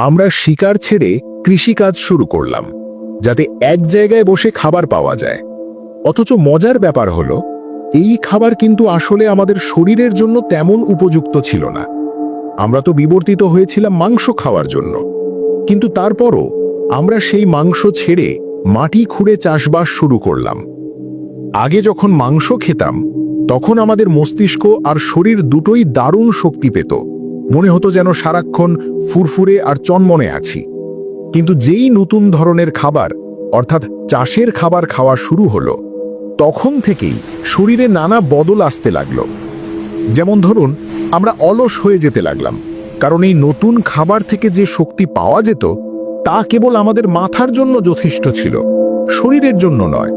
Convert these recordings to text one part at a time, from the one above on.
আমরা শিকার ছেড়ে কৃষিকাজ শুরু করলাম, যাতে এক জায়গায় বসে খাবার পাওয়া যায়। অথচ মজার ব্যাপার হলো, এই খাবার কিন্তু আসলে আমাদের শরীরের জন্য তেমন উপযুক্ত ছিল না। আমরা তো বিবর্তিত হয়েছিলাম মাংস খাওয়ার জন্য, কিন্তু তারপরও আমরা সেই মাংস ছেড়ে মাটি খুঁড়ে চাষবাস শুরু করলাম। আগে যখন মাংস খেতাম, তখন আমাদের মস্তিষ্ক আর শরীর দুটোই দারুণ শক্তি পেত। মনে হতো যেন সারাক্ষণ ফুরফুরে আর চনমনে আছি। কিন্তু যেই নতুন ধরনের খাবার, অর্থাৎ চাষের খাবার খাওয়া শুরু হলো, তখন থেকেই শরীরে নানা বদল আসতে লাগলো। যেমন ধরুন, আমরা অলস হয়ে যেতে লাগলাম, কারণ এই নতুন খাবার থেকে যে শক্তি পাওয়া যেত তা কেবল আমাদের মাথার জন্য যথেষ্ট ছিল, শরীরের জন্য নয়।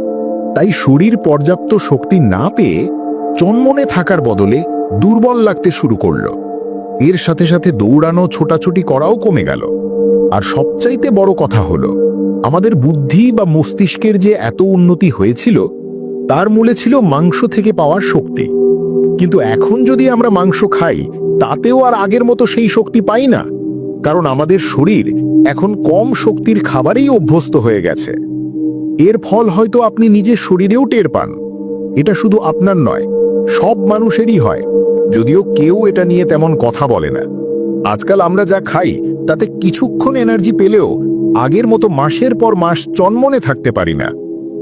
তাই শরীর পর্যাপ্ত শক্তি না পেয়ে চনমনে থাকার বদলে দুর্বল লাগতে শুরু করলো। এর সাথে সাথে দৌড়ানো, ছোটাছুটি করাও কমে গেল। আর সবচাইতে বড় কথা হলো, আমাদের বুদ্ধি বা মস্তিষ্কের যে এত উন্নতি হয়েছিল, তার মূলে ছিল মাংস থেকে পাওয়ার শক্তি। কিন্তু এখন যদি আমরা মাংস খাই, তাতেও আর আগের মতো সেই শক্তি পাই না, কারণ আমাদের শরীর এখন কম শক্তির খাবারেই অভ্যস্ত হয়ে গেছে। এর ফল হয়তো আপনি নিজের শরীরেও টের পান। এটা শুধু আপনার নয়, সব মানুষেরই হয়, যদিও কেউ এটা নিয়ে তেমন কথা বলে না। আজকাল আমরা যা খাই তাতে কিছুক্ষণ এনার্জি পেলেও আগের মতো মাসের পর মাস চনমনে থাকতে পারি না।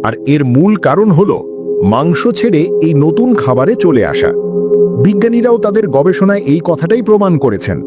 আর এর মূল কারণ হলো মাংস ছেড়ে এই নতুন খাবারে চলে আসা। বিজ্ঞানীরাও তাদের গবেষণায় এই কথাটাই প্রমাণ করেছেন।